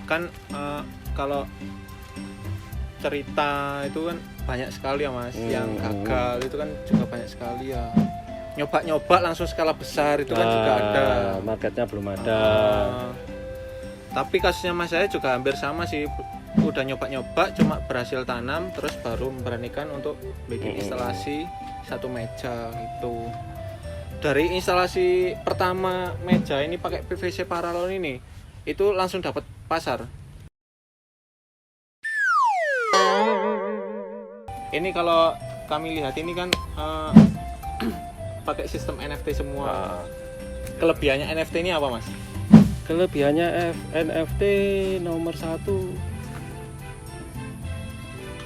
kan kalau cerita itu kan banyak sekali ya Mas, yang gagal itu kan juga banyak sekali ya. Nyoba-nyoba langsung skala besar itu kan juga ada. Marketnya belum ada. Tapi kasusnya Mas saya juga hampir sama sih. Udah nyoba-nyoba cuma berhasil tanam, terus baru memberanikan untuk bikin instalasi satu meja gitu. Dari instalasi pertama meja ini pakai PVC paralon ini, itu langsung dapat pasar. Ini kalau kami lihat ini kan pakai sistem NFT semua. Kelebihannya NFT ini apa Mas? Kelebihannya NFT nomor 1,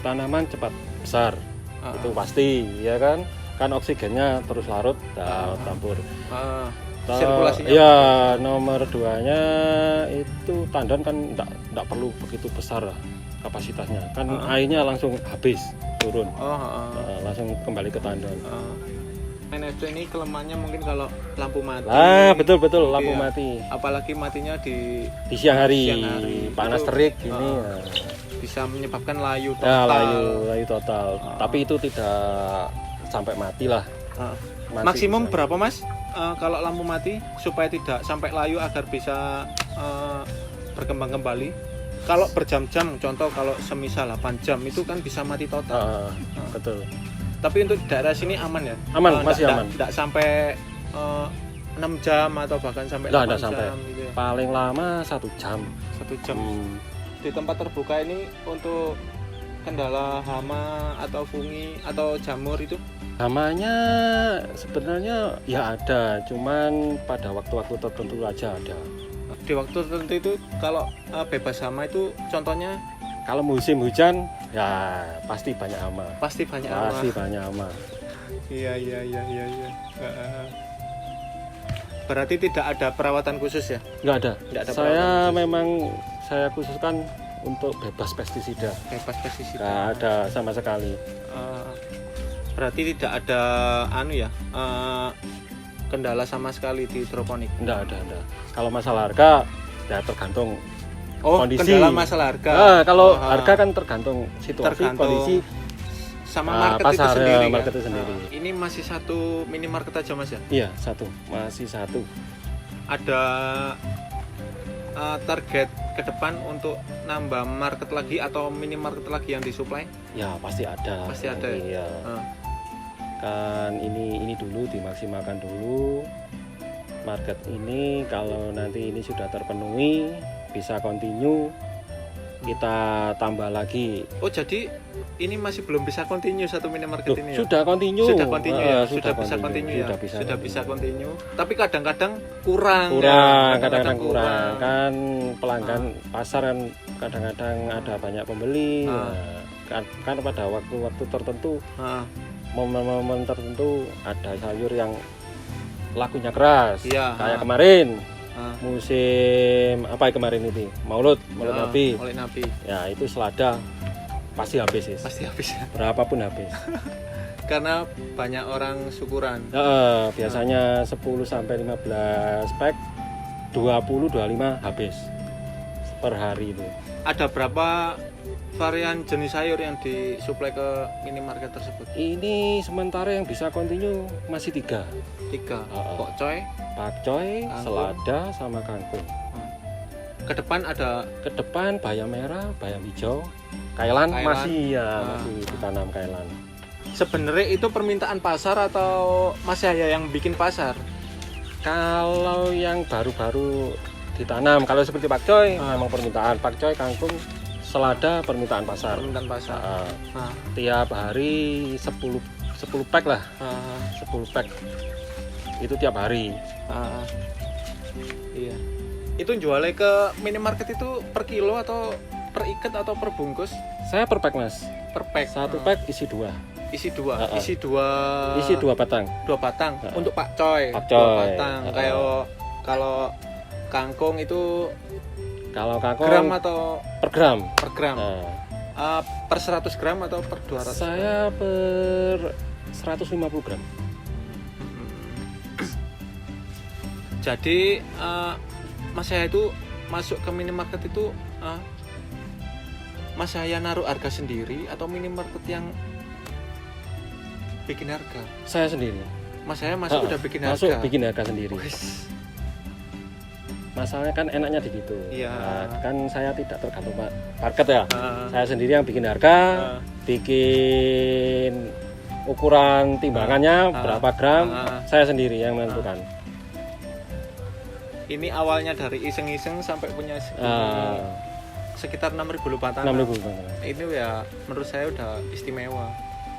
tanaman cepat besar. Itu pasti, ya kan? Kan oksigennya terus larut, campur. Sirkulasinya. Ya, nomor 2-nya itu tandan kan enggak perlu begitu besar lah kapasitasnya. Kan airnya langsung habis, turun. Langsung kembali ke tandan. NFT ini kelemahannya mungkin kalau lampu mati. Betul lampu mati. Apalagi matinya di siang hari, panas itu, terik gini. Bisa menyebabkan layu total. Layu total. Tapi itu tidak sampai mati lah. Maksimum bisa. Berapa Mas? Kalau lampu mati supaya tidak sampai layu agar bisa berkembang kembali. Kalau berjam-jam, contoh kalau semisal 8 jam itu kan bisa mati total. Betul. Tapi untuk daerah sini aman ya? Aman, masih aman. Tidak sampai 6 jam atau bahkan sampai 8 jam sampai. gitu ya? Paling lama 1 jam. 1 jam. Di tempat terbuka ini untuk kendala hama atau fungi atau jamur itu? Hamanya sebenarnya ya ada, cuman pada waktu-waktu tertentu aja ada. Di waktu tertentu itu kalau bebas hama itu contohnya? Kalau musim hujan ya pasti banyak hama. Pasti banyak hama. Iya. Berarti tidak ada perawatan khusus ya? Nggak ada. Saya khususkan untuk bebas pestisida. Nggak ada sama sekali. Berarti tidak ada kendala sama sekali di hidroponik? Nggak ada. Kalau masalah harga ya tergantung kondisi. Kendala masalah harga. Kalau harga kan tergantung situasi, kondisi sama market pasar, itu sendiri. Market itu sendiri. Ini masih satu minimarket aja Mas ya? Iya, masih satu. Ada target ke depan untuk nambah market lagi atau minimarket lagi yang disuplai? Ya pasti ada. Pasti ada. Iya. Kan ini dulu dimaksimalkan dulu. Market ini kalau nanti ini sudah terpenuhi, bisa continue, kita tambah lagi. Oh jadi ini masih belum bisa continue satu minimarket ini ya? Sudah continue. Sudah bisa continue. Tapi kadang-kadang kurang. Kadang-kadang kurang. Kan pelanggan pasar kan kadang-kadang ada banyak pembeli. Kan pada waktu-waktu tertentu, momen-momen tertentu ada sayur yang lakunya keras. Kayak kemarin. Musim apa kemarin ini? Maulid Nabi. Ya itu selada pasti habis ya. Berapapun habis. Karena banyak orang syukuran. Biasanya 10 sampai 15 pack, 20-25 habis per hari itu. Ada berapa varian jenis sayur yang disuplai ke minimarket tersebut? Ini sementara yang bisa continue masih 3. Pakcoy, selada, sama kangkung. Ke depan bayam merah, bayam hijau, kailan. Masih ditanam kailan. Sebenarnya itu permintaan pasar atau Mas Yahya yang bikin pasar? Kalau yang baru-baru ditanam, kalau seperti pakcoy memang permintaan, pakcoy, kangkung, selada permintaan pasar. Tiap hari 10 pack lah. 10 pack. Itu tiap hari. Iya. Itu jualnya ke minimarket itu per kilo atau per ikat atau per bungkus? Saya per pack Mas. Per pack. Satu pack isi 2. Isi 2 batang. 2 batang. Untuk pakcoy. 2 batang. Kayak kalau kangkung itu gram atau per gram? Per gram. Per 100 gram atau per 200? Saya per 150 gram. Jadi Mas saya itu masuk ke minimarket itu Mas saya naruh harga sendiri atau minimarket yang bikin harga? Saya sendiri. Mas saya masuk udah bikin masuk harga. bikin harga sendiri. Masalahnya kan enaknya di situ. Iya. Nah, kan saya tidak tergantung market ya. Saya sendiri yang bikin harga, bikin ukuran timbangannya berapa gram, saya sendiri yang menentukan. Ini awalnya dari iseng-iseng sampai punya sekitar 6.000 lupatan. 6.000 lupatan. Ini ya menurut saya udah istimewa.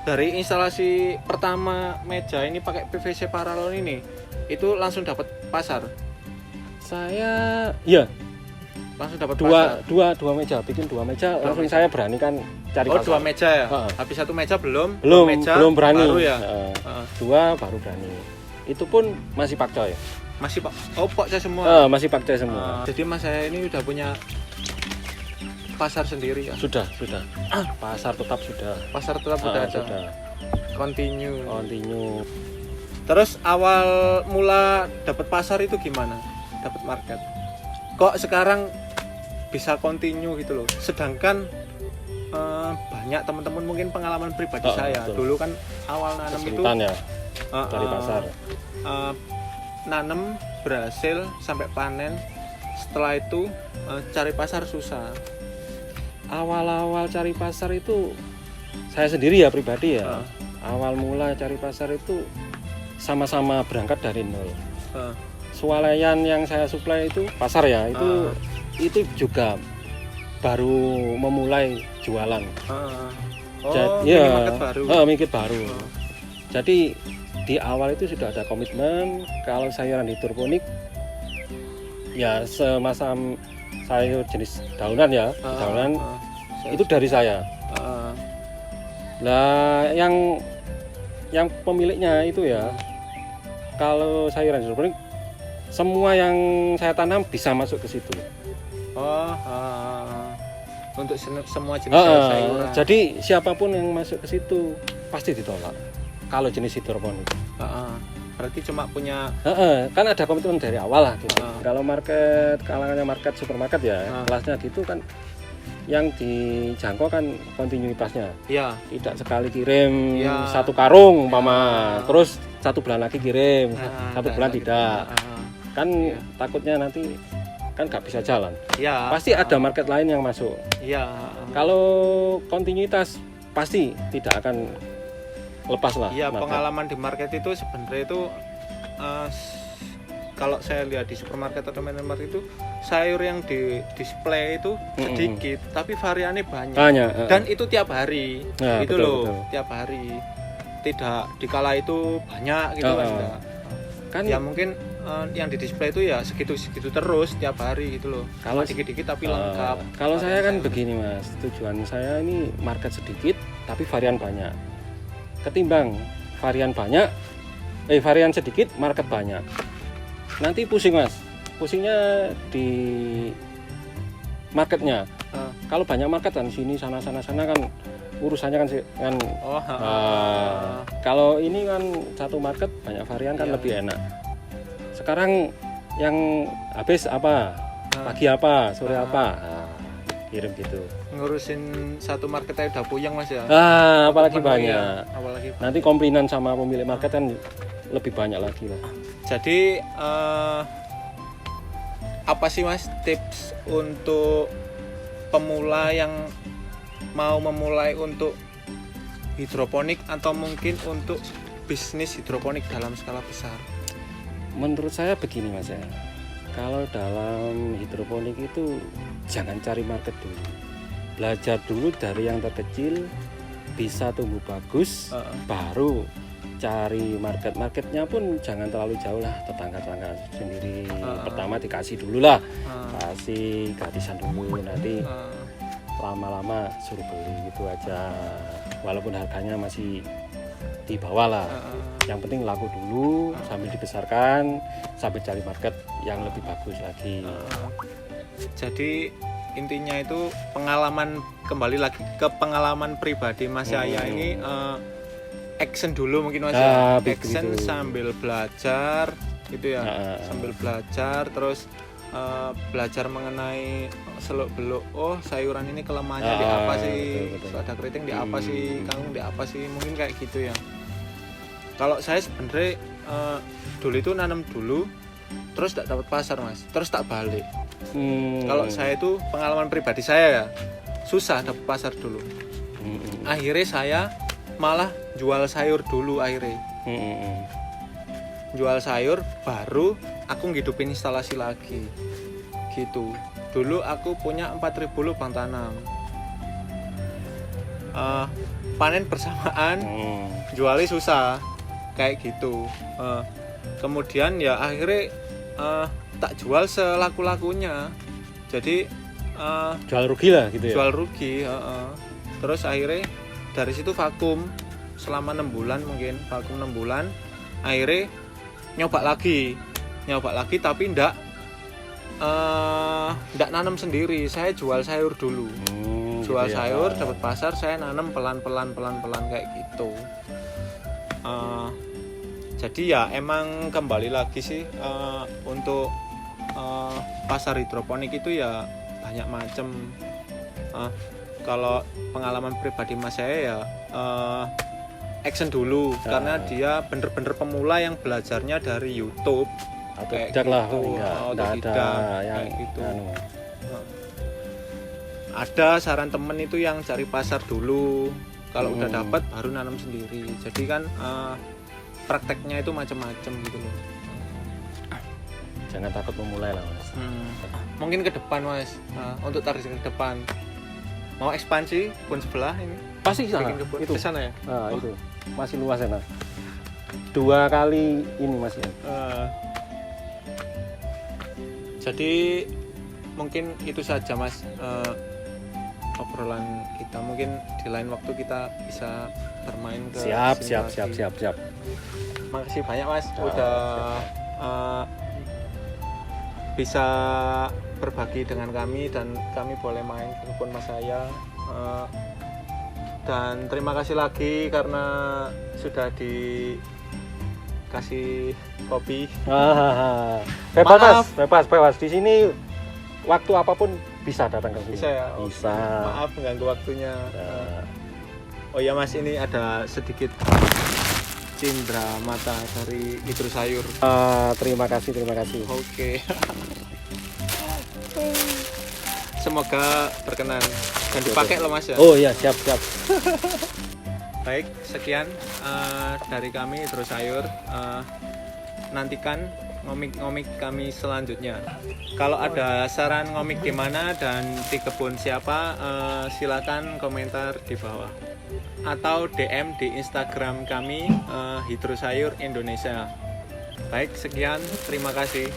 Dari instalasi pertama meja ini pakai PVC paralon ini, itu langsung dapat pasar. Saya langsung dapat dua meja, bikin dua meja, langsung saya beranikan cari pasar. 2 meja ya? Habis 1 meja belum berani. Baru ya? 2 baru berani. Itu pun masih pakcoy. Masih pakcoy semua? Masih pakcoy semua. Jadi mas saya ini udah punya pasar sendiri ya? Sudah. Pasar tetap sudah. Pasar tetap sudah ada? Sudah. Continue. Terus awal mula dapat pasar itu gimana? Dapat market? Kok sekarang bisa continue gitu loh? Sedangkan banyak teman-teman mungkin pengalaman pribadi saya betul. Dulu kan awal nanam itu ya, cari pasar. Nanam berhasil sampai panen, setelah itu cari pasar susah. Awal-awal cari pasar itu saya sendiri ya pribadi ya. Awal mula cari pasar itu sama-sama berangkat dari nol. Swalayan yang saya suplai itu pasar ya, itu juga baru memulai jualan. Mingkit baru. Jadi di awal itu sudah ada komitmen kalau sayuran hidroponik ya semacam sayur jenis daunan ya, itu dari saya. Nah, yang pemiliknya itu ya, kalau sayuran hidroponik semua yang saya tanam bisa masuk ke situ. Untuk semua jenis sayuran. Jadi siapapun yang masuk ke situ pasti ditolak. Kalau jenis hidroponik. Berarti cuma punya. Kan ada komitmen dari awal lah gitu. Kalau kalangannya market supermarket ya, kelasnya gitu kan, yang dijangkau kan kontinuitasnya. Iya. Tidak sekali kirim 1 karung terus 1 bulan lagi kirim, 1 bulan tidak. Kan takutnya nanti kan nggak bisa jalan. Pasti ada market lain yang masuk. Kalau kontinuitas pasti tidak akan lepas lah. Pengalaman di market itu sebenarnya itu kalau saya lihat di supermarket atau minimarket itu sayur yang di display itu sedikit tapi variannya banyak. Dan itu tiap hari. Betul. Tiap hari. Tidak dikala itu banyak gitu kan. Ya mungkin yang di display itu ya segitu terus tiap hari gitu loh. Kalau dikit-dikit tapi lengkap. Kalau saya kan begini Mas, tujuan saya ini market sedikit tapi varian banyak. Ketimbang varian sedikit market banyak. Nanti pusing Mas. Pusingnya di marketnya. Kalau banyak market kan sini sana kan urusannya kan kalau ini kan satu market banyak varian kan lebih enak. Sekarang yang habis apa, pagi apa, sore apa, kirim gitu. Ngurusin satu market aja udah puyeng Mas ya. Apalagi banyak. Nanti komplainan sama pemilik market kan lebih banyak lagi lah. Jadi apa sih Mas tips untuk pemula yang mau memulai untuk hidroponik atau mungkin untuk bisnis hidroponik dalam skala besar? Menurut saya begini Mas ya, kalau dalam hidroponik itu jangan cari market dulu, belajar dulu dari yang terkecil, bisa tumbuh bagus, baru cari marketnya pun jangan terlalu jauh lah, tetangga sendiri. Pertama dikasih dulu lah, kasih gratisan dulu, nanti lama-lama suruh beli gitu aja, walaupun harganya masih di bawah lah. Yang penting laku dulu sambil dibesarkan, sambil cari market yang lebih bagus lagi. Jadi intinya itu pengalaman, kembali lagi ke pengalaman pribadi Mas Yaya ini, action dulu mungkin Mas action gitu. Sambil belajar gitu ya, sambil belajar terus belajar mengenai seluk beluk, oh sayuran ini kelemahannya di apa sih, betul. ada keriting di apa sih, kangkung di apa sih, mungkin kayak gitu ya. Kalau saya sebenarnya dulu itu nanam dulu terus tak dapat pasar mas, terus tak balik. Kalau saya itu pengalaman pribadi saya ya susah dapat pasar dulu. Akhirnya saya malah jual sayur dulu akhirnya. Jual sayur baru aku ngidupin instalasi lagi gitu. Dulu aku punya 4.000 lubang tanam, panen bersamaan, jualnya susah kayak gitu. Kemudian ya akhirnya tak jual selaku-lakunya, jadi jual rugi lah gitu ya. jual rugi. Terus akhirnya dari situ vakum selama 6 bulan, mungkin vakum 6 bulan. Akhirnya nyoba lagi tapi ndak nanam sendiri, saya jual sayur dulu. Jual gitu ya. sayur dapat pasar, saya nanam pelan-pelan kayak gitu. Jadi ya emang kembali lagi sih untuk pasar hidroponik itu ya banyak macam. Kalau pengalaman pribadi mas saya ya action dulu karena dia bener-bener pemula yang belajarnya dari YouTube atau kayak tidak lah, gitu. enggak ada yang kayak gitu. anu. Ada saran temen itu yang cari pasar dulu, kalau udah dapat baru nanam sendiri. Jadi kan prakteknya itu macam-macam gitu loh. Jangan takut memulai lah mas. Mungkin ke depan mas, untuk target ke depan mau ekspansi pun sebelah ini Pasti sana, bikin kebun itu ke sana ya. itu masih luas sana. 2 kali ini mas ya. Jadi mungkin itu saja mas obrolan kita. Mungkin di lain waktu kita bisa bermain ke Siap. sini lagi. Makasih banyak mas udah bisa berbagi dengan kami dan kami boleh main ke kebun mas saya. Dan terima kasih lagi karena sudah dikasih kopi. Bebas mas, bebas. Di sini waktu apapun bisa datang ke sini. Bisa ya? Bisa. Maaf mengganggu waktunya. Oh ya mas, ini ada sedikit cindera mata dari Hidro Sayur. Terima kasih. Oke. Semoga berkenan dan dipakai loh mas ya. Oh iya, siap. Baik, sekian dari kami Hidro Sayur. Nantikan ngomik-ngomik kami selanjutnya. Kalau ada saran ngomik di mana dan di kebun siapa, silakan komentar di bawah atau DM di Instagram kami Hidro Sayur Indonesia. Baik, sekian, terima kasih.